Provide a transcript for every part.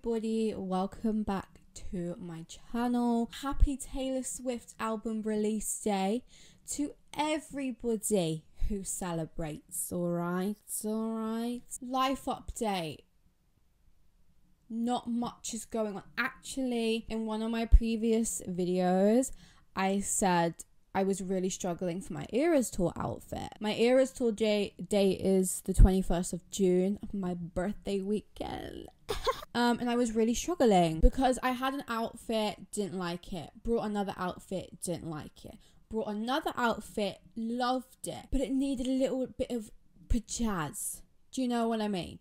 everybody, welcome back to my channel. Happy Taylor Swift album release day to everybody who celebrates. Alright. Life update. Not much is going on. Actually, in one of my previous videos, I said I was really struggling for my Eras Tour outfit. My Eras Tour date is the 21st of June, my birthday weekend. And I was really struggling because I had an outfit, didn't like it. Brought another outfit, didn't like it. Brought another outfit, loved it. But it needed a little bit of pajazz. Do you know what I mean?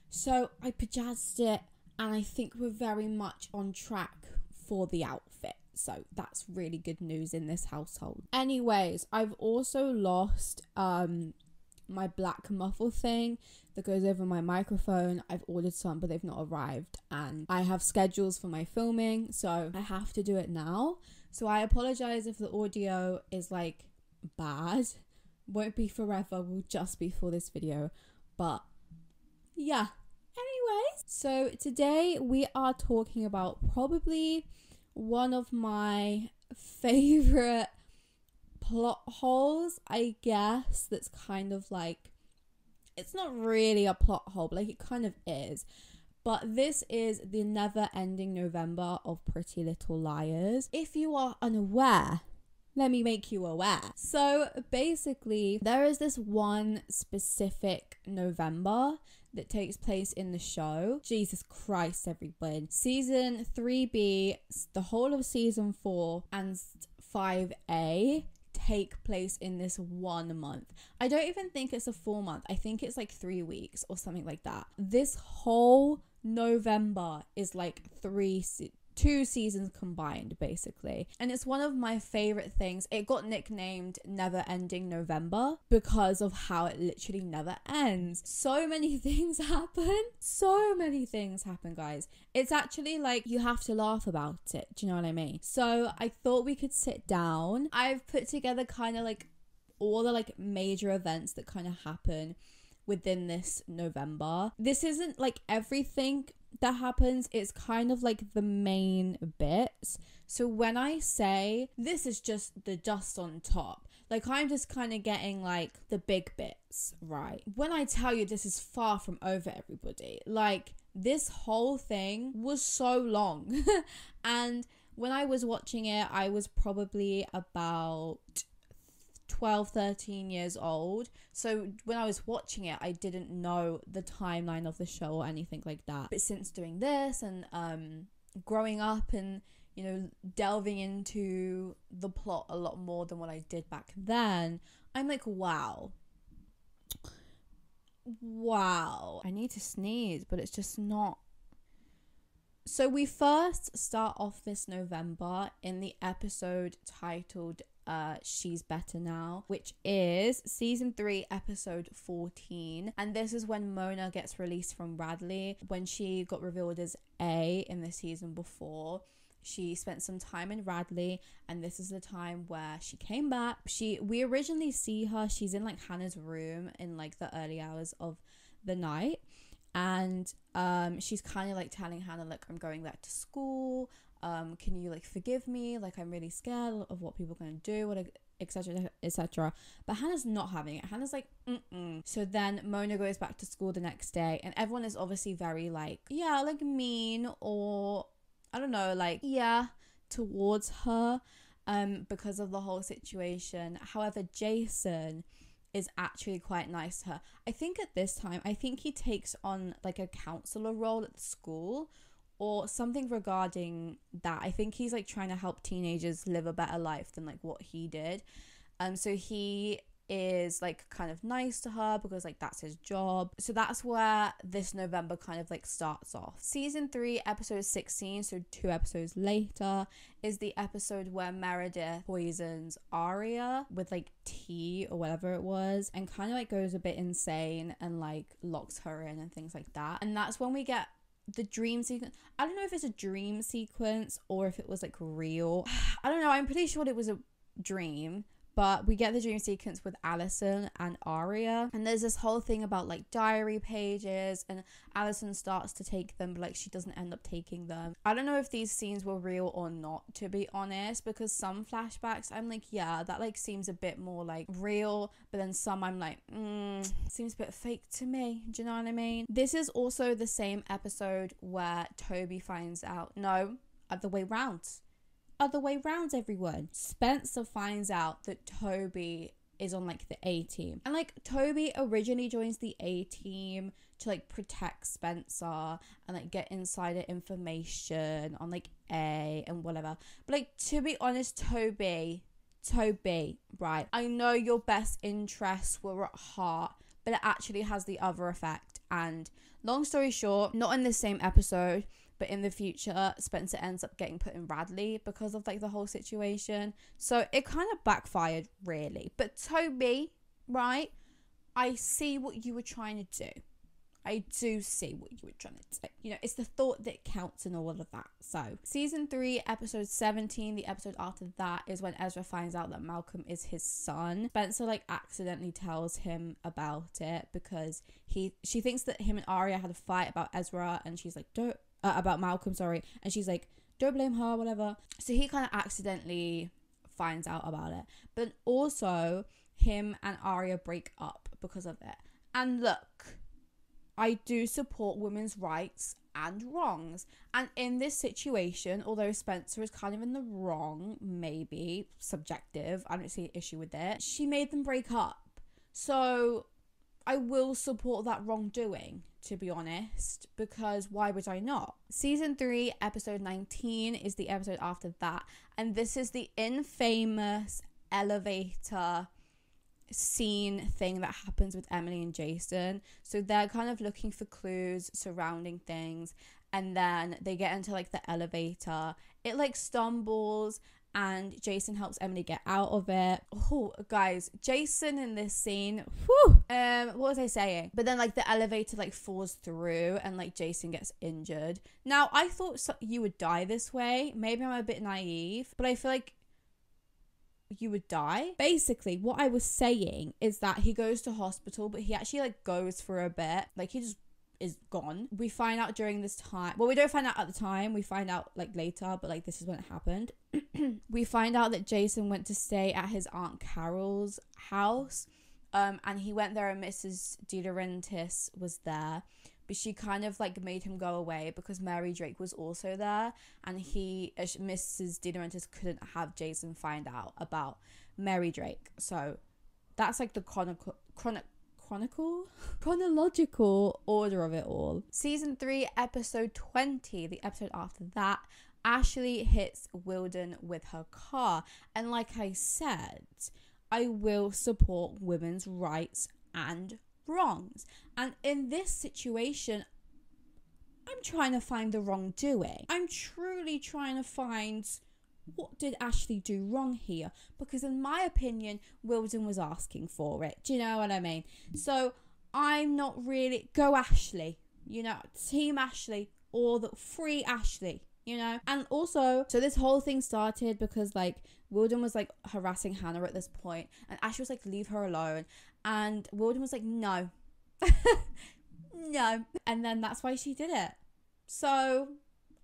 So I pajazzed it, and I think we're very much on track for the outfit. So that's really good news in this household. Anyways, I've also lost my black muffle thing that goes over my microphone. I've ordered some, but they've not arrived, and I have schedules for my filming, so I have to do it now. So I apologize if the audio is like bad. Won't be forever, will just be for this video. But yeah. Anyways, so today we are talking about probably one of my favorite plot holes, I guess, that's kind of like, it's not really a plot hole, but like it kind of is. But this is the never-ending November of Pretty Little Liars. If you are unaware, let me make you aware. So basically, there is this one specific November that takes place in the show. Jesus Christ, everybody. Season 3B, the whole of season 4 and 5A take place in this 1 month. I don't even think it's a full month. I think it's like 3 weeks or something like that. This whole November is like 2 seasons combined, basically. And it's one of my favorite things. It got nicknamed Never Ending November because of how it literally never ends. So many things happen. So many things happen, guys. It's actually like you have to laugh about it. Do you know what I mean? So I thought we could sit down. I've put together kind of like all the like major events that kind of happen within this November. This isn't like everything that happens, it's kind of like the main bits. So when I say this is just the dust on top, like I'm just kind of getting like the big bits, right? When I tell you this is far from over, everybody, like this whole thing was so long. And when I was watching it, I was probably about 13 years old. So when I was watching it, I didn't know the timeline of the show or anything like that. But since doing this and growing up and, you know, delving into the plot a lot more than what I did back then, I'm like, wow. I need to sneeze, but it's just not. So we first start off this November in the episode titled She's Better Now, which is season 3 episode 14, and this is when Mona gets released from Radley. When she got revealed as A in the season before, she spent some time in Radley, and this is the time where she came back. We originally see her, she's in like Hannah's room in like the early hours of the night, and she's kind of like telling Hannah, like, I'm going back to school, can you like forgive me, like I'm really scared of what people are going to do, etc, etc. But Hannah's not having it. Hannah's like, So then Mona goes back to school the next day, and everyone is obviously very like, yeah, like mean, or I don't know, like, yeah, towards her because of the whole situation. However, Jason is actually quite nice to her. I think at this time, I think he takes on like a counselor role at the school or something regarding that. I think he's like trying to help teenagers live a better life than like what he did. So he is like kind of nice to her because like that's his job. So that's where this November kind of like starts off. Season 3 episode 16, so 2 episodes later, is the episode where Meredith poisons Aria with like tea or whatever it was, and kind of like goes a bit insane and like locks her in and things like that. And that's when we get the dream sequence. I don't know if it's a dream sequence or if it was like real. I don't know, I'm pretty sure it was a dream, But we get the dream sequence with Allison and Aria, and there's this whole thing about like diary pages, and Allison starts to take them, but like she doesn't end up taking them. I don't know if these scenes were real or not, to be honest, because some flashbacks I'm like, yeah, that like seems a bit more like real, but then some I'm like, seems a bit fake to me. Do you know what I mean? This is also the same episode where Toby finds out, no, other way round. Other way round, everyone. Spencer finds out that Toby is on like the A team, and like Toby originally joins the A team to like protect Spencer and like get insider information on like A and whatever. But like, to be honest, Toby, right, I know your best interests were at heart, but it actually has the other effect. And long story short, not in this same episode, but in the future, Spencer ends up getting put in Radley because of like the whole situation. So it kind of backfired, really. But Toby, right, I see what you were trying to do. I do see what you were trying to do. You know, it's the thought that counts and all of that. So season 3, episode 17, the episode after that is when Ezra finds out that Malcolm is his son. Spencer like accidentally tells him about it because she thinks that him and Aria had a fight about Ezra, and she's like, don't about Malcolm, sorry, and she's like, don't blame her, whatever. So he kind of accidentally finds out about it, but also him and Aria break up because of it. And look, I do support women's rights and wrongs, and in this situation, although Spencer is kind of in the wrong, maybe subjective, I don't see an issue with it, she made them break up. So I will support that wrongdoing, to be honest, because why would I not? Season 3, episode 19 is the episode after that, and this is the infamous elevator scene thing that happens with Emily and Jason. So they're kind of looking for clues surrounding things, and then they get into like the elevator. It like stumbles, and Jason helps Emily get out of it. Oh, guys, Jason in this scene, whew, what was I saying? But then like the elevator like falls through, and like Jason gets injured. Now, I thought you would die this way. Maybe I'm a bit naive, but I feel like you would die. Basically, what I was saying is that he goes to hospital, but he actually like goes for a bit. Like he just is gone. We find out during this time, well, we don't find out at the time, we find out like later, but like this is when it happened. We find out that Jason went to stay at his Aunt Carol's house, and he went there, and Mrs. De Laurentiis was there, but she kind of like made him go away because Mary Drake was also there, and Mrs. De Laurentiis couldn't have Jason find out about Mary Drake. So that's like the chronological order of it all. Season 3, episode 20, the episode after that, Ashley hits Wilden with her car, and like I said, I will support women's rights and wrongs, and in this situation I'm trying to find the wrongdoing. I'm truly trying to find, what did Ashley do wrong here? Because in my opinion, Wilden was asking for it. Do you know what I mean? So I'm not really, go Ashley, you know, team Ashley, or the free Ashley, you know. And also, so this whole thing started because like Wilden was like harassing Hannah at this point, and Ashley was like, leave her alone, and Wilden was like, no. No. And then that's why she did it. So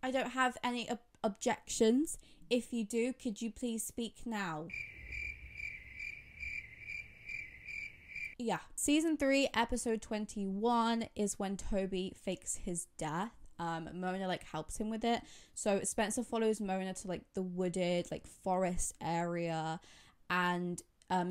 I don't have any objections. If you do, could you please speak now? Yeah. Season 3, episode 21 is when Toby fakes his death. Mona like helps him with it. So Spencer follows Mona to like the wooded like forest area, and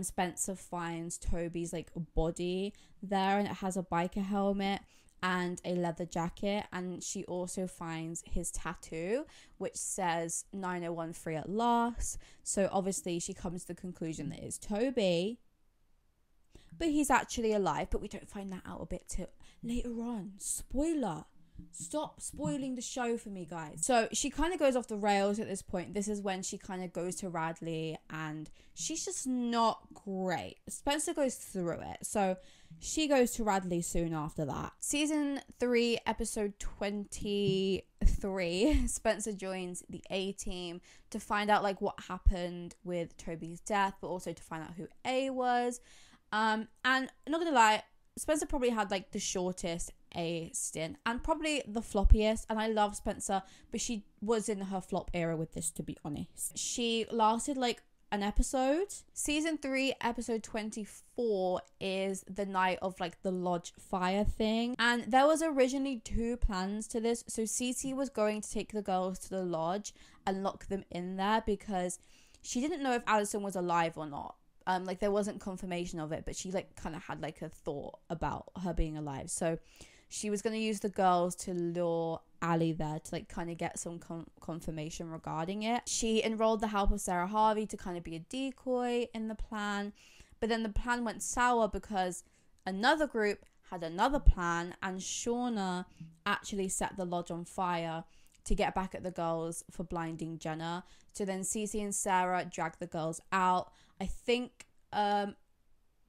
Spencer finds Toby's like body there, and it has a biker helmet and a leather jacket, and she also finds his tattoo which says 901 free at last. So obviously she comes to the conclusion that it's Toby, but he's actually alive, but we don't find that out a bit till later on. Spoiler. Stop spoiling the show for me, guys. So she kind of goes off the rails at this point. This is when she kind of goes to Radley and she's just not great. Spencer goes through it. So she goes to Radley soon after that. Season 3, episode 23, Spencer joins the A-team to find out like what happened with Toby's death, but also to find out who A was. And I'm not gonna lie, Spencer probably had like the shortest A stint and probably the floppiest, and I love Spencer, but she was in her flop era with this, to be honest. She lasted like an episode. Season 3, episode 24 is the night of like the lodge fire thing, and there was originally 2 plans to this. So Cece was going to take the girls to the lodge and lock them in there because she didn't know if Allison was alive or not. Like there wasn't confirmation of it, but she like kind of had like a thought about her being alive. So she was going to use the girls to lure Ali there to like kind of get some confirmation regarding it. She enrolled the help of Sarah Harvey to kind of be a decoy in the plan. But then the plan went sour because another group had another plan, and Shauna actually set the lodge on fire to get back at the girls for blinding Jenna. So then Cece and Sarah dragged the girls out. I think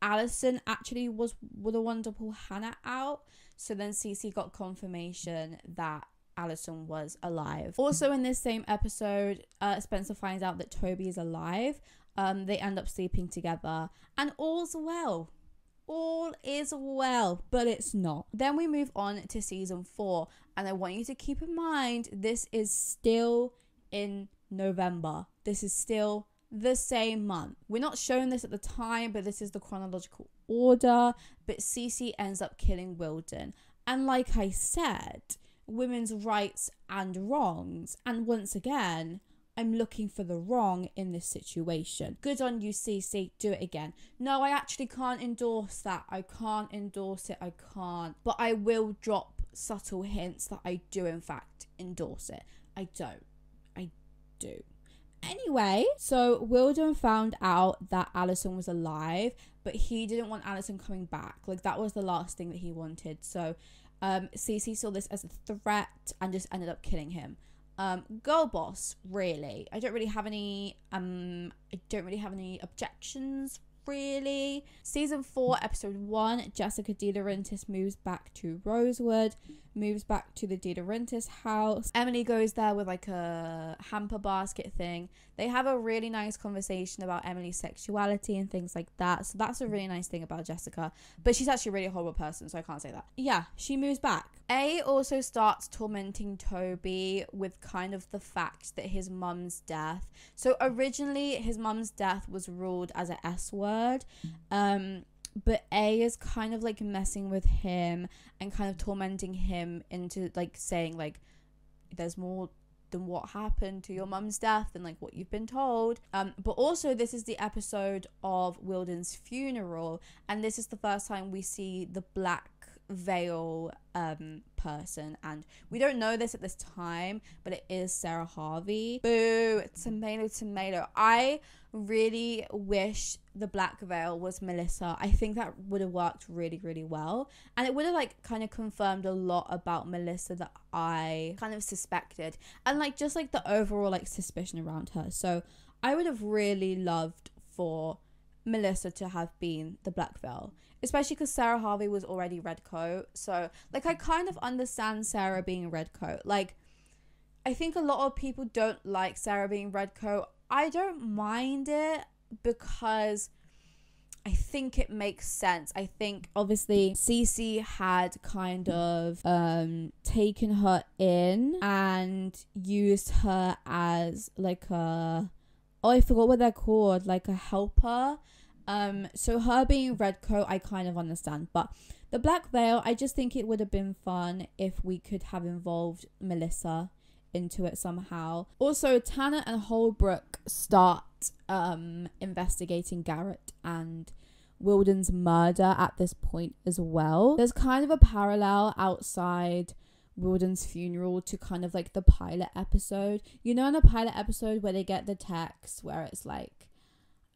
Allison actually was the one to pull Hannah out. So then Cece got confirmation that Allison was alive. Also in this same episode, Spencer finds out that Toby is alive. They end up sleeping together and all's well. All is well, but it's not. Then we move on to season 4, and I want you to keep in mind this is still in November. This is still the same month. We're not shown this at the time, but this is the chronological order. But Cece ends up killing Wilden, and like I said, women's rights and wrongs, and once again I'm looking for the wrong in this situation. Good on you, Cece. Do it again. No, I actually can't endorse that. I can't endorse it. I can't. But I will drop subtle hints that I do, in fact, endorse it. I don't. I do. Anyway, so Wilden found out that Allison was alive, but he didn't want Allison coming back. Like, that was the last thing that he wanted. So, Cece saw this as a threat and just ended up killing him. Girl boss, really. I don't really have any objections, really. Season 4, episode 1, Jessica De Laurentiis moves back to Rosewood, moves back to the De Laurentiis house. Emily goes there with like a hamper basket thing. They have a really nice conversation about Emily's sexuality and things like that. So that's a really nice thing about Jessica. But she's actually a really horrible person, so I can't say that. Yeah, she moves back. A also starts tormenting Toby with kind of the fact that his mum's death. So originally his mum's death was ruled as a S word. But A is kind of like messing with him and kind of tormenting him into like saying like there's more than what happened to your mum's death and like what you've been told. But also this is the episode of Wilden's funeral, and this is the first time we see the black veil person, and we don't know this at this time, but it is Sarah Harvey. Boo, tomato. I really wish the black veil was Melissa. I think that would have worked really, really well, and it would have like kind of confirmed a lot about Melissa that I kind of suspected, and like just like the overall like suspicion around her. So I would have really loved for Melissa to have been the black veil, especially because Sarah Harvey was already redcoat. So like I kind of understand Sarah being a redcoat. Like I think a lot of people don't like Sarah being redcoat. I don't mind it because I think it makes sense. I think obviously Cece had kind of taken her in and used her as like a, oh, I forgot what they're called, like a helper. So her being redcoat, I kind of understand, but the black veil, I just think it would have been fun if we could have involved Melissa into it somehow. Also, Tanner and Holbrook start investigating Garrett and Wilden's murder at this point as well. There's kind of a parallel outside Wilden's funeral to kind of like the pilot episode. You know, in the pilot episode where they get the text where it's like,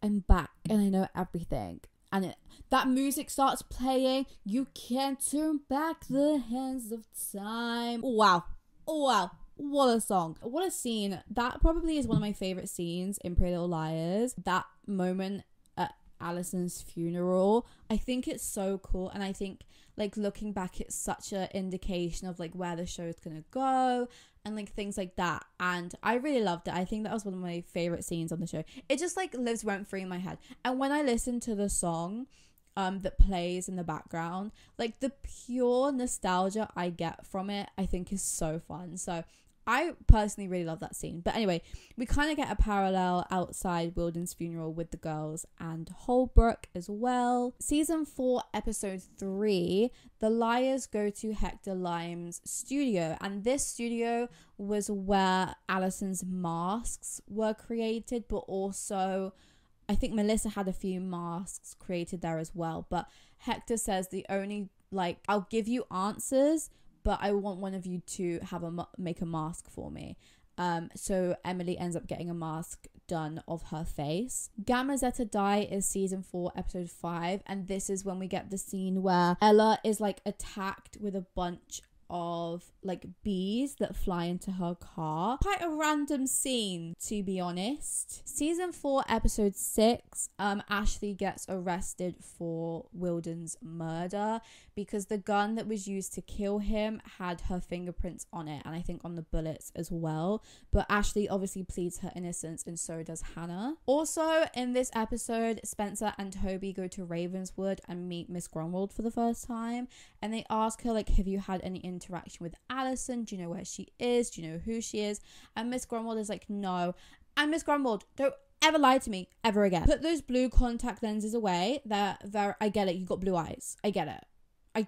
I'm back and I know everything. And that music starts playing. You can't turn back the hands of time. Wow. Wow. What a song. What a scene. That probably is one of my favorite scenes in Pretty Little Liars. That moment at Alison's funeral. I think it's so cool. And I think, like, looking back, it's such an indication of, like, where the show's gonna go and, like, things like that. And I really loved it. I think that was one of my favorite scenes on the show. It just, like, lives rent free in my head. And when I listen to the song that plays in the background, like, the pure nostalgia I get from it, I think is so fun. So I personally really love that scene. But anyway, we kind of get a parallel outside Wilden's funeral with the girls and Holbrook as well. Season 4, episode 3, the Liars go to Hector Lyme's studio. And this studio was where Alison's masks were created, but also I think Melissa had a few masks created there as well. But Hector says the only, like, I'll give you answers, but I want one of you to have make a mask for me. So Emily ends up getting a mask done of her face. Gamma Zeta Die is season 4, episode 5. And this is when we get the scene where Ella is, like, attacked with a bunch of, like, bees that fly into her car. Quite a random scene, to be honest. Season 4, episode 6, Ashley gets arrested for Wilden's murder because the gun that was used to kill him had her fingerprints on it, and I think on the bullets as well. But Ashley obviously pleads her innocence, and so does Hannah. Also in this episode, Spencer and Toby go to Ravenswood and meet Miss Grunwald for the first time, and they ask her, like, have you had any interaction with Alison? Do you know where she is? Do you know who she is? And Miss Grunwald is like, no. And Miss Grunwald, don't ever lie to me ever again. Put those blue contact lenses away. I get it. You got blue eyes. I get it. I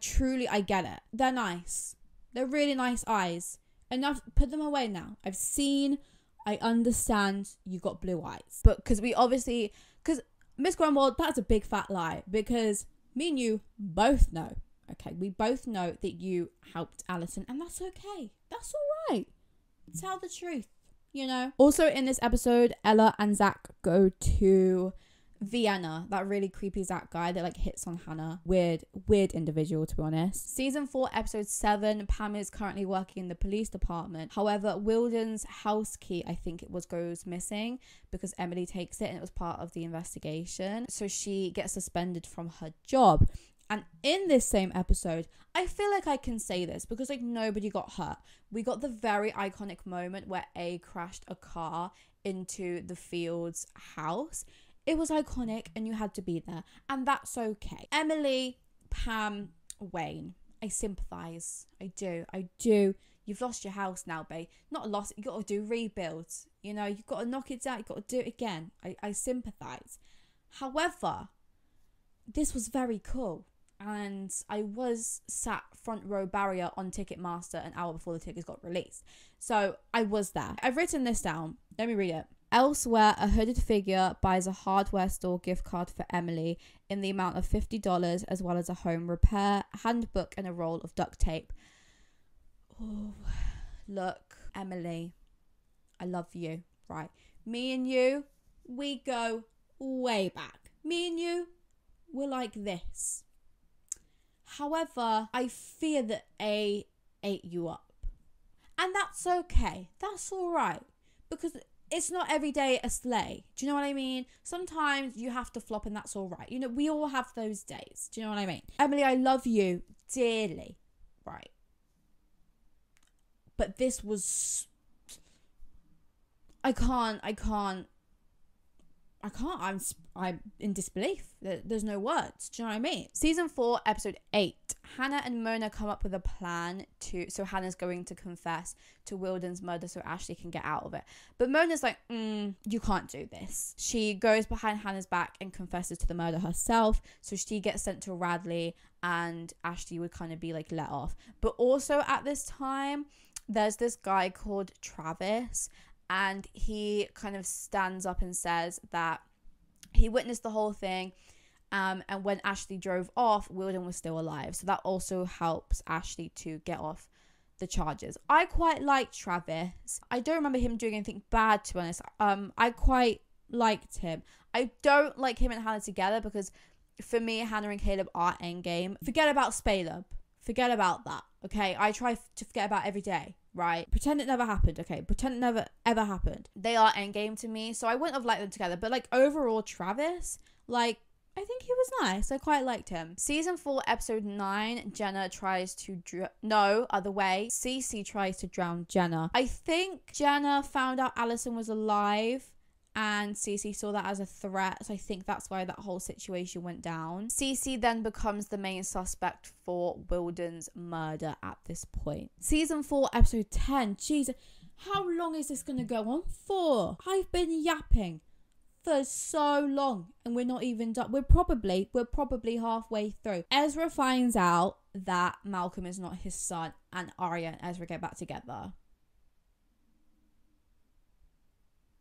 get it. They're nice. They're really nice eyes. Enough. Put them away now. I understand you got blue eyes. But because Miss Grunwald, that's a big fat lie. Because me and you both know. Okay, we both know that you helped Alison, and that's okay. That's all right. Tell the truth, you know? Also in this episode, Ella and Zach go to Vienna, that really creepy Zach guy that, like, hits on Hannah. Weird individual, to be honest. Season 4, episode 7, Pam is currently working in the police department. However, Wilden's house key, I think it was, goes missing because Emily takes it and it was part of the investigation. So she gets suspended from her job. And in this same episode, I feel like I can say this because, like, nobody got hurt. We got the very iconic moment where A crashed a car into the Fields' house. It was iconic and you had to be there. And that's okay. Emily, Pam, Wayne, I sympathise. I do. You've lost your house now, babe. Not lost, you got to do rebuilds. You know, you've got to knock it down. You've got to do it again. I sympathise. However, this was very cool. And I was sat front row barrier on Ticketmaster an hour before the tickets got released. So I was there. I've written this down. Let me read it. Elsewhere, a hooded figure buys a hardware store gift card for Emily in the amount of $50, as well as a home repair handbook and a roll of duct tape. Oh, look, Emily, I love you, right? Me and you, we go way back. Me and you, we're like this. However, I fear that A ate you up. And that's okay. That's all right. Because it's not every day a sleigh. Do you know what I mean? Sometimes you have to flop and that's all right. You know, we all have those days. Do you know what I mean? Emily, I love you dearly. Right. But this was... I can't. I'm in disbelief. There's no words. Do you know what I mean? Season 4, episode 8. Hannah and Mona come up with a plan so Hannah's going to confess to Wilden's murder so Ashley can get out of it. But Mona's like, you can't do this. She goes behind Hannah's back and confesses to the murder herself. So she gets sent to Radley and Ashley would kind of be, like, let off. But also at this time, there's this guy called Travis. And he kind of stands up and says that he witnessed the whole thing. And when Ashley drove off, Wilden was still alive. So that also helps Ashley to get off the charges. I quite like Travis. I don't remember him doing anything bad, to be honest. I quite liked him. I don't like him and Hannah together because for me, Hannah and Caleb are endgame. Forget about Spaleb. Forget about that, okay? I try to forget about every day, right? Pretend it never happened, okay? Pretend it never, ever happened. They are endgame to me, so I wouldn't have liked them together. But, like, overall, Travis, like, I think he was nice. I quite liked him. Season 4, episode 9, Jenna tries to... No, other way. Cece tries to drown Jenna. I think Jenna found out Allison was alive, and Cece saw that as a threat, so I think that's why that whole situation went down. Cece then becomes the main suspect for Wilden's murder at this point. Season 4, episode 10. Jesus, how long is this gonna go on for? I've been yapping for so long, and we're not even done. We're probably halfway through. Ezra finds out that Malcolm is not his son, and Arya and Ezra get back together.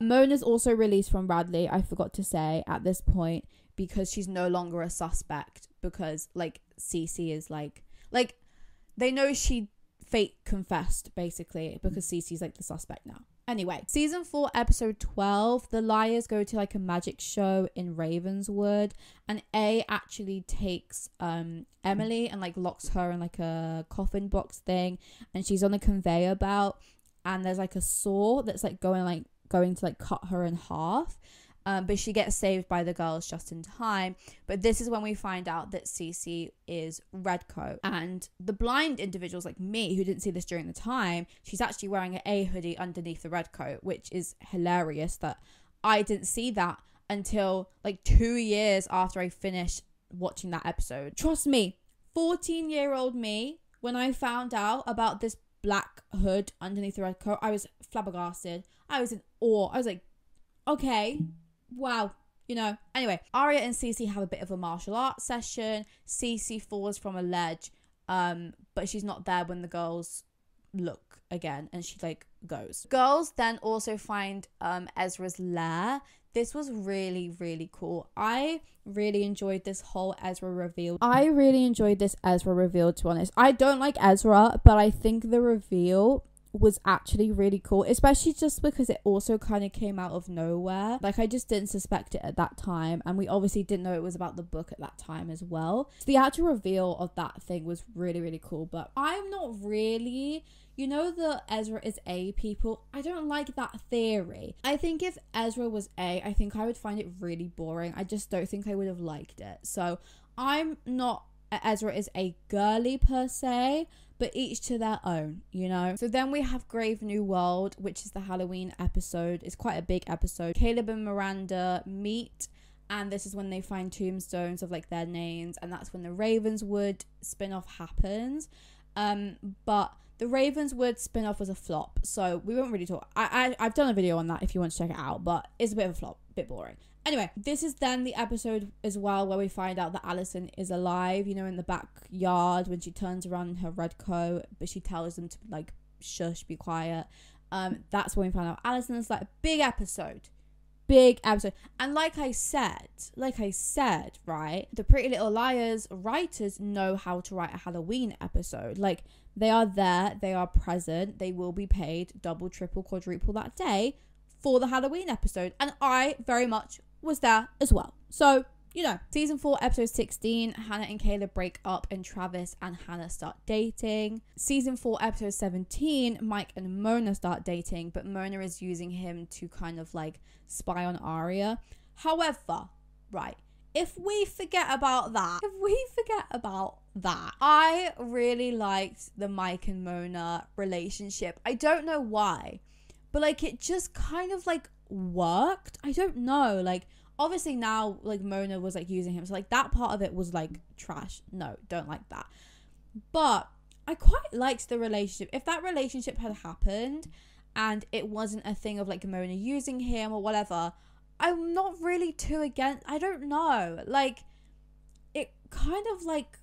Mona's also released from Radley, I forgot to say, at this point, because she's no longer a suspect, because, like, Cece is, like, they know she fake confessed, basically, because Cece's, like, the suspect now. Anyway, season 4, episode 12, the liars go to, like, a magic show in Ravenswood, and A actually takes Emily and, like, locks her in, like, a coffin box thing, and she's on a conveyor belt, and there's, like, a saw that's, like, going to cut her in half, but she gets saved by the girls just in time. But this is when we find out that Cece is Redcoat, and the blind individuals like me who didn't see this during the time, she's actually wearing an A hoodie underneath the Redcoat, which is hilarious that I didn't see that until like 2 years after I finished watching that episode. Trust me, 14-year-old me, when I found out about this black hood underneath the Redcoat, I was flabbergasted. I was in awe. I was like, okay, wow, you know. Anyway, Arya and Cece have a bit of a martial arts session. Cece falls from a ledge, but she's not there when the girls look again, and she like goes. Girls then also find Ezra's lair. This was really, really cool. I really enjoyed this whole Ezra reveal. To be honest. I don't like Ezra, but I think the reveal was actually really cool, especially just because it also kind of came out of nowhere. Like, I just didn't suspect it at that time, and we obviously didn't know it was about the book at that time as well. So the actual reveal of that thing was really, really cool. But I'm not really, you know, the Ezra is A people, I don't like that theory. I think if Ezra was A, I think I would find it really boring. I just don't think I would have liked it. So I'm not Ezra is a girly per se, but each to their own, you know. So then we have Grave New World, which is the Halloween episode. It's quite a big episode. Caleb and Miranda meet, and this is when they find tombstones of like their names, and that's when the Ravenswood spin-off happens. But the Ravenswood spin-off was a flop, so we won't really talk. I've done a video on that if you want to check it out, but it's a bit of a flop, a bit boring. Anyway, this is then the episode as well where we find out that Allison is alive, you know, in the backyard when she turns around in her red coat, but she tells them to like shush, be quiet. That's when we find out Allison is like big episode. And like I said, right, the Pretty Little Liars writers know how to write a Halloween episode. Like, they are there, they are present, they will be paid double, triple, quadruple that day for the Halloween episode, and I very much was there as well. So, you know, season 4, episode 16, Hannah and Caleb break up and Travis and Hannah start dating. Season 4, episode 17, Mike and Mona start dating, but Mona is using him to kind of like spy on Arya. However, right, if we forget about that, I really liked the Mike and Mona relationship. I don't know why, but like it just kind of like worked. I don't know, like obviously now like Mona was like using him, so like that part of it was like trash. No, don't like that. But I quite liked the relationship. If that relationship had happened and it wasn't a thing of like Mona using him or whatever, I'm not really too against. I don't know, like it kind of like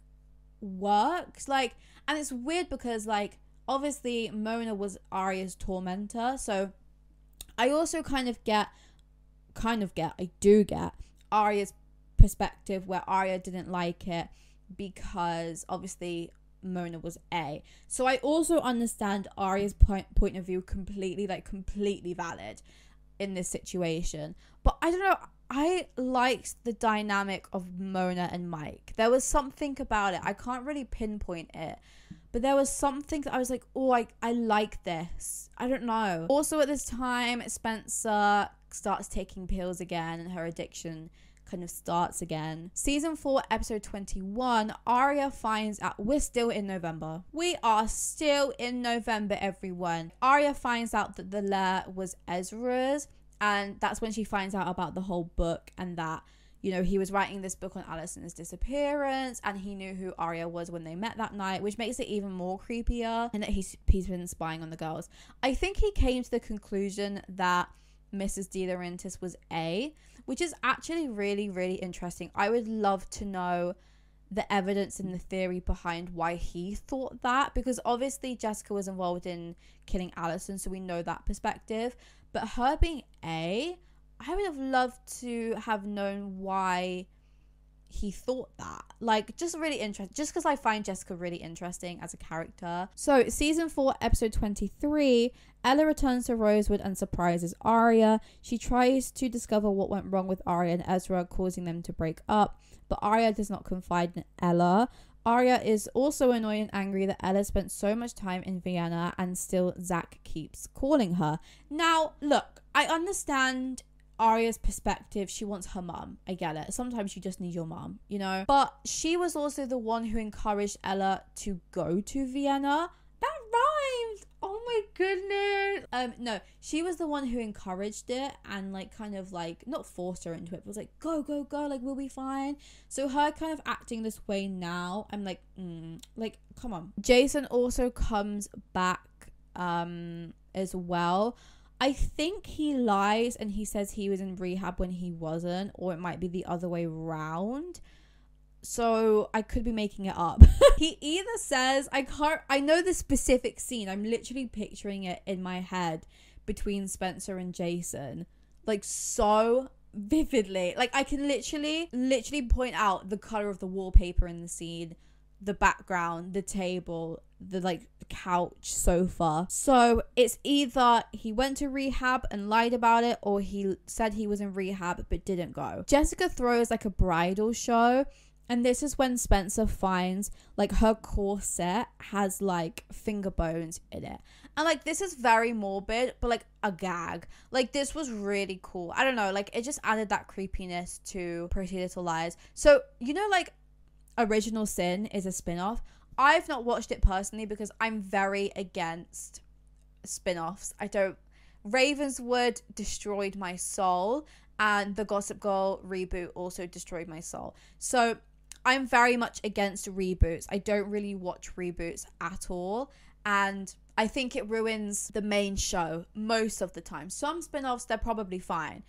works, like, and it's weird because like obviously Mona was Arya's tormentor, so I also I do get Arya's perspective, where Arya didn't like it because obviously Mona was A. So I also understand Arya's point of view completely valid in this situation. But I don't know, I liked the dynamic of Mona and Mike. There was something about it. I can't really pinpoint it. But there was something that I was like, oh, I like this. I don't know. Also at this time, Spencer starts taking pills again and her addiction kind of starts again. Season 4, episode 21, Aria finds out we're still in November. We are still in November, everyone. Aria finds out that the lair was Ezra's, and that's when she finds out about the whole book and that, you know, he was writing this book on Allison's disappearance and he knew who Aria was when they met that night, which makes it even more creepier, and that he's been spying on the girls. I think he came to the conclusion that Mrs. De Laurentiis was A, which is actually really, really interesting. I would love to know the evidence and the theory behind why he thought that, because obviously Jessica was involved in killing Allison, so we know that perspective. But her being A, I would have loved to have known why he thought that. Like, just really interesting, just because I find Jessica really interesting as a character. So season 4, episode 23, Ella returns to Rosewood and surprises Aria. She tries to discover what went wrong with Aria and Ezra, causing them to break up, but Aria does not confide in Ella. Aria is also annoyed and angry that Ella spent so much time in Vienna and still Zach keeps calling her. Now, look, I understand Aria's perspective. She wants her mum. I get it. Sometimes you just need your mum, you know? But she was also the one who encouraged Ella to go to Vienna. That rhymed. Oh my goodness. No, she was the one who encouraged it and like kind of like not forced her into it, but was like, go, like we'll be fine. So her kind of acting this way now, I'm like, like, come on. Jason also comes back as well. I think he lies and he says he was in rehab when he wasn't, or it might be the other way round. So I could be making it up. He either says, I know the specific scene. I'm literally picturing it in my head between Spencer and Jason. Like, so vividly. Like, I can literally point out the color of the wallpaper in the scene, the background, the table, the like couch, sofa. So it's either he went to rehab and lied about it, or he said he was in rehab but didn't go. Jessica throws like a bridal show, and this is when Spencer finds like her corset has like finger bones in it. And like, this is very morbid, but like a gag. Like, this was really cool. I don't know, like it just added that creepiness to Pretty Little Lies. So, you know, like Original Sin is a spin-off. I've not watched it personally because I'm very against spin-offs. Ravenswood destroyed my soul, and the Gossip Girl reboot also destroyed my soul. So I'm very much against reboots. I don't really watch reboots at all, and I think it ruins the main show most of the time. Some spin-offs, they're probably fine.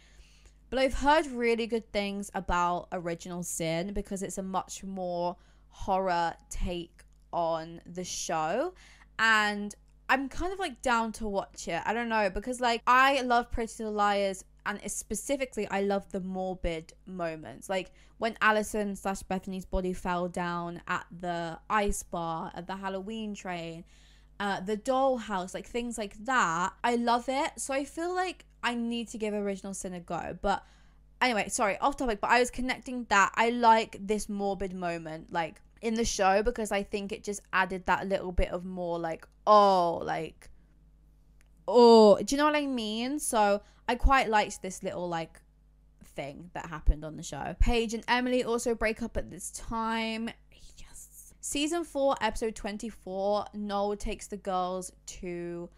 But I've heard really good things about Original Sin because it's a much more horror take on the show, and I'm kind of like down to watch it. I don't know, because like I love Pretty Little Liars, and specifically I love the morbid moments, like when Allison / Bethany's body fell down at the ice bar, at the Halloween train, the dollhouse, like things like that. I love it. So I feel like I need to give Original Sin a go. But anyway, sorry, off topic, but I was connecting that I like this morbid moment like in the show because I think it just added that little bit of more like, oh, do you know what I mean? So I quite liked this little like thing that happened on the show. Paige and Emily also break up at this time. Yes. Season 4, episode 24, Noel takes the girls to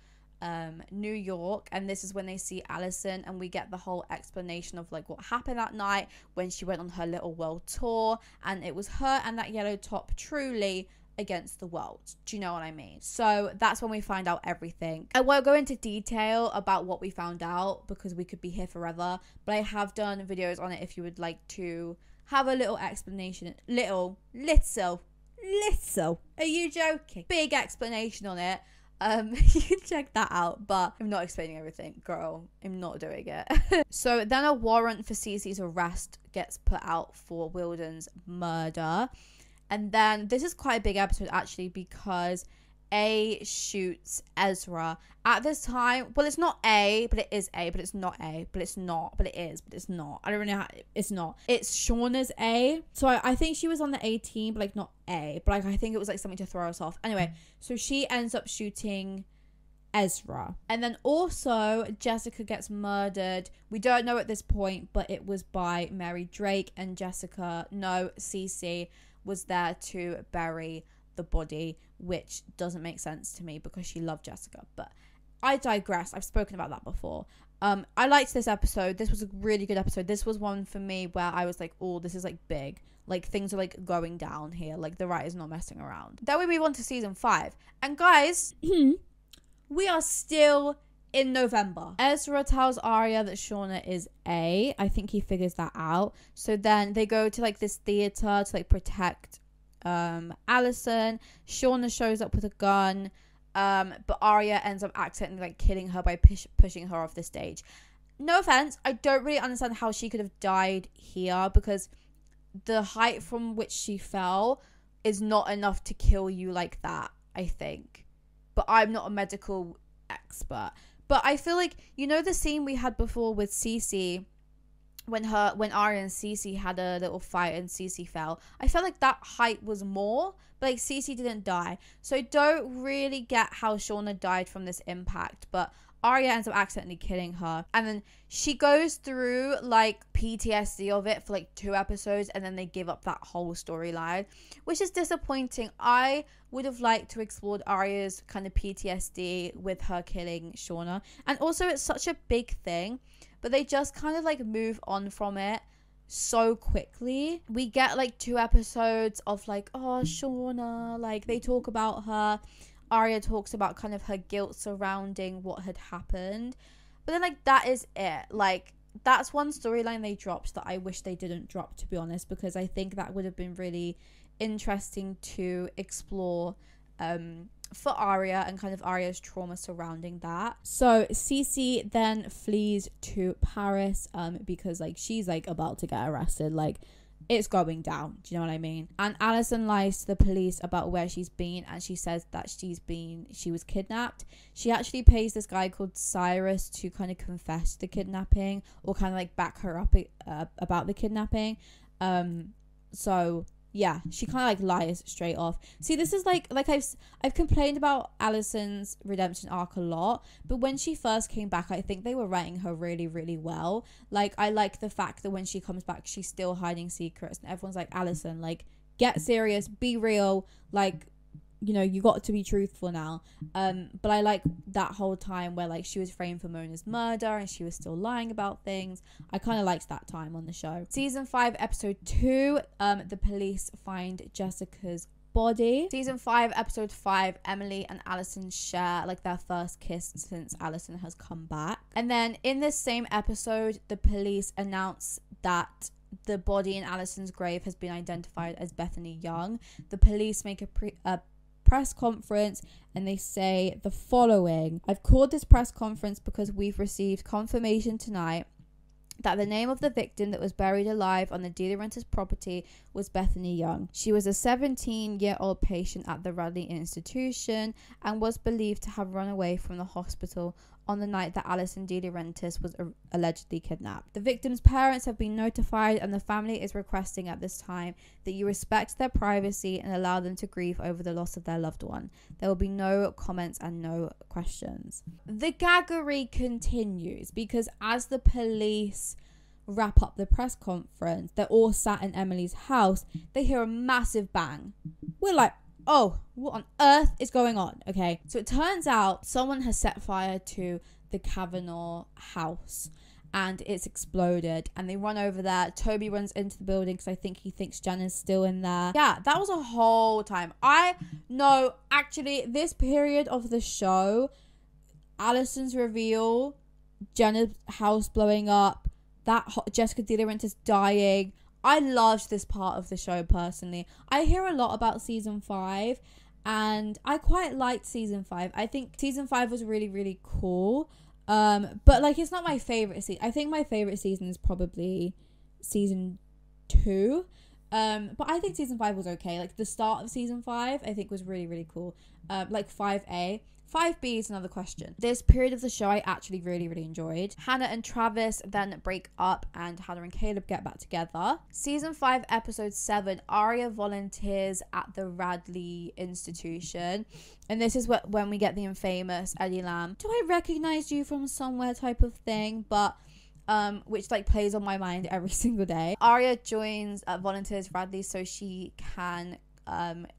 New York, and this is when they see Allison, and we get the whole explanation of like what happened that night when she went on her little world tour, and it was her and that yellow top truly against the world. Do you know what I mean? So that's when we find out everything. I won't go into detail about what we found out because we could be here forever, but I have done videos on it if you would like to have a little explanation. Little, are you joking? Big explanation on it. You can check that out, but I'm not explaining everything, girl. I'm not doing it. So then a warrant for Cece's arrest gets put out for Wilden's murder. And then this is quite a big episode actually, because A shoots Ezra. At this time, well, it's not A, but it is A, but it's not A, but it's not, but it is, but it's not. I don't really know how, it's not. It's Shauna's A. So I think she was on the 18, but like not A, but like I think it was like something to throw us off. Anyway, so she ends up shooting Ezra. And then also Jessica gets murdered. We don't know at this point, but it was by Mary Drake, and Cece was there to bury the body, which doesn't make sense to me because she loved Jessica. But I digress. I've spoken about that before. I liked this episode. This was a really good episode. This was one for me where I was like, oh, this is like big. Like things are like going down here. Like the writer's not messing around. Then we move on to season 5. And guys, we are still in November. Ezra tells Arya that Shauna is A. I think he figures that out. So then they go to like this theater to like protect Alicent. Shauna shows up with a gun. But Arya ends up accidentally like killing her by pushing her off the stage. No offense, I don't really understand how she could have died here, because the height from which she fell is not enough to kill you like that, I think. But I'm not a medical expert. But I feel like, you know, the scene we had before with Cece, when Arya and Cece had a little fight and Cece fell, I felt like that height was more, but like Cece didn't die. So I don't really get how Shauna died from this impact, but Arya ends up accidentally killing her, and then she goes through like PTSD of it for like 2 episodes, and then they give up that whole storyline, which is disappointing. I would have liked to explore Arya's kind of PTSD with her killing Shauna, and also it's such a big thing, but they just kind of like move on from it so quickly. We get like 2 episodes of like, oh, Shauna, like they talk about her. Arya talks about kind of her guilt surrounding what had happened, but then like that is it. Like that's one storyline they dropped that I wish they didn't drop, to be honest, because I think that would have been really interesting to explore for Arya and kind of Arya's trauma surrounding that. So Cece then flees to Paris because like she's like about to get arrested. Like it's going down. Do you know what I mean? And Alicent lies to the police about where she's been, and she says that she was kidnapped. She actually pays this guy called Cyrus to kind of confess the kidnapping, or kind of like back her up about the kidnapping. So yeah, she kind of like lies straight off. See, this is like I've complained about Alicent's redemption arc a lot, but when she first came back, I think they were writing her really, really well. Like I like the fact that when she comes back, she's still hiding secrets, and everyone's like, Alicent, like get serious, be real, like, you know, you got to be truthful now. But I like that whole time where like she was framed for Mona's murder and she was still lying about things. I kind of liked that time on the show. Season 5 episode 2, the police find Jessica's body. Season 5 episode 5, Emily and Alicent share like their first kiss since Alicent has come back. And then in this same episode, the police announce that the body in Alicent's grave has been identified as Bethany Young. The police make a press conference and they say the following: I've called this press conference because we've received confirmation tonight that the name of the victim that was buried alive on the De Laurentiis property was Bethany Young. She was a 17-year-old patient at the Radley Institution and was believed to have run away from the hospital on the night that Alison De Laurentiis was allegedly kidnapped. The victim's parents have been notified, and the family is requesting at this time that you respect their privacy and allow them to grieve over the loss of their loved one. There will be no comments and no questions. The gaggery continues because as the police wrap up the press conference, they're all sat in Emily's house, they hear a massive bang. We're like, oh, what on earth is going on? Okay, so it turns out someone has set fire to the Kavanaugh house and it's exploded, and they run over there. Toby runs into the building because I think he thinks Jenna's still in there. Yeah, that was a whole time. I know, actually, this period of the show, Alison's reveal, Jenna's house blowing up, that Jessica De Laurentiis dying, I loved this part of the show personally. I hear a lot about season 5 and I quite liked season 5. I think season 5 was really, really cool. But like it's not my favorite season. I think my favorite season is probably season 2. But I think season 5 was okay. Like the start of season 5 I think was really, really cool. Like 5A. 5B is another question. This period of the show I actually really, really enjoyed. Hannah and Travis then break up and Hannah and Caleb get back together. Season 5 episode 7, Aria volunteers at the Radley Institution. And this is when we get the infamous Eddie Lamb, "Do I recognize you from somewhere?" type of thing. But which like plays on my mind every single day. Aria joins volunteers Radley so she can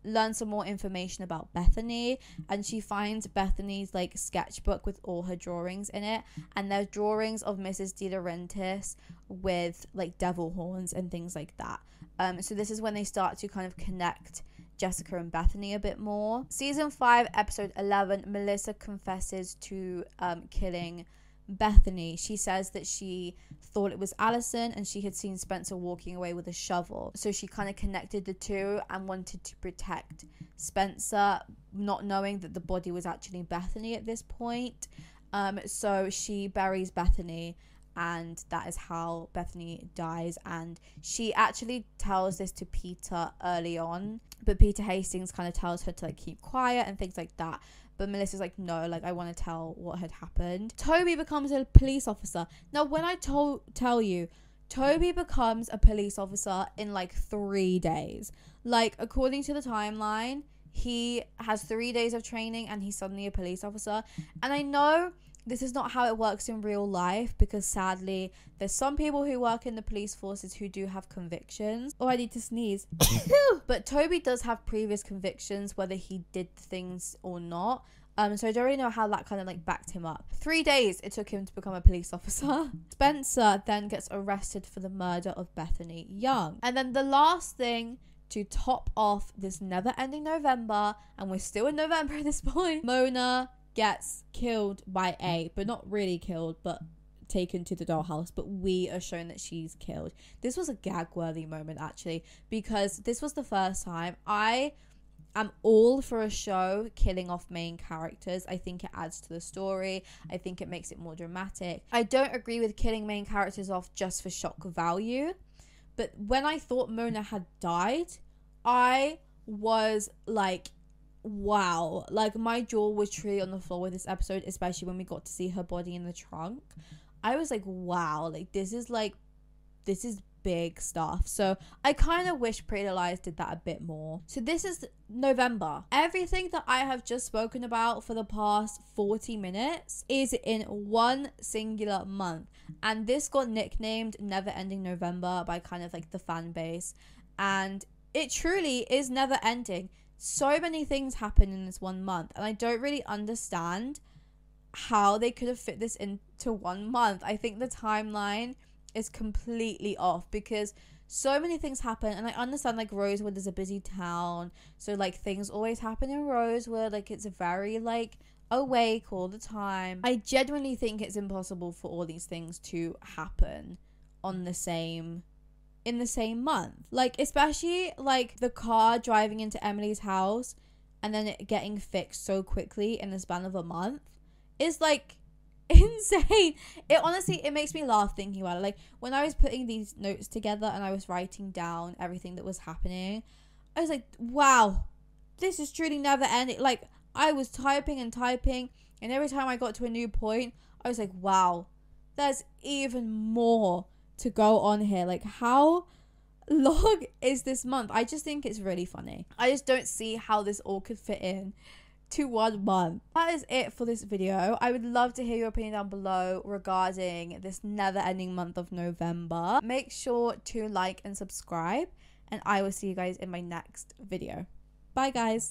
learn some more information about Bethany, and she finds Bethany's like sketchbook with all her drawings in it, and there's drawings of Mrs. De Laurentiis with like devil horns and things like that. So this is when they start to kind of connect Jessica and Bethany a bit more. Season 5 episode 11, Melissa confesses to killing Bethany. She says that she thought it was Allison and she had seen Spencer walking away with a shovel, so she kind of connected the two and wanted to protect Spencer, not knowing that the body was actually Bethany at this point. So she buries Bethany, and that is how Bethany dies. And she actually tells this to Peter early on, but Peter Hastings kind of tells her to like keep quiet and things like that. But Melissa's like, no, like I want to tell what had happened. Toby becomes a police officer. Now, when I tell you, Toby becomes a police officer in like 3 days. Like, according to the timeline, he has 3 days of training and he's suddenly a police officer. And I know this is not how it works in real life, because sadly, there's some people who work in the police forces who do have convictions. Oh, I need to sneeze. But Toby does have previous convictions, whether he did things or not. So I don't really know how that kind of like backed him up. 3 days it took him to become a police officer. Spencer then gets arrested for the murder of Bethany Young. And then the last thing to top off this never-ending November, and we're still in November at this point, Mona gets killed by A, but not really killed, but taken to the dollhouse, but we are shown that she's killed. This was a gag-worthy moment actually, because this was the first time. I am all for a show killing off main characters. I think it adds to the story. I think it makes it more dramatic. I don't agree with killing main characters off just for shock value, but when I thought Mona had died, I was like, wow, like my jaw was truly on the floor with this episode, especially when we got to see her body in the trunk. I was like, wow, like this is big stuff. So I kind of wish Pretty Little Liars did that a bit more. So this is November. Everything that I have just spoken about for the past 40 minutes is in one singular month, and this got nicknamed Never Ending November by kind of like the fan base, and it truly is never ending. So many things happen in this 1 month, and I don't really understand how they could have fit this into 1 month. I think the timeline is completely off, because so many things happen, and I understand like Rosewood is a busy town, so like things always happen in Rosewood, like it's very like awake all the time. I genuinely think it's impossible for all these things to happen in the same month, like especially like the car driving into Emily's house and then it getting fixed so quickly in the span of a month is like insane. It makes me laugh thinking about it. Like when I was putting these notes together and I was writing down everything that was happening, I was like, wow, this is truly never ending. Like I was typing and every time I got to a new point, I was like, wow, there's even more to go on here. Like how long is this month? I just think it's really funny. I just don't see how this all could fit in to 1 month. That is it for this video. I would love to hear your opinion down below regarding this never ending month of November. Make sure to like and subscribe, and I will see you guys in my next video. Bye guys.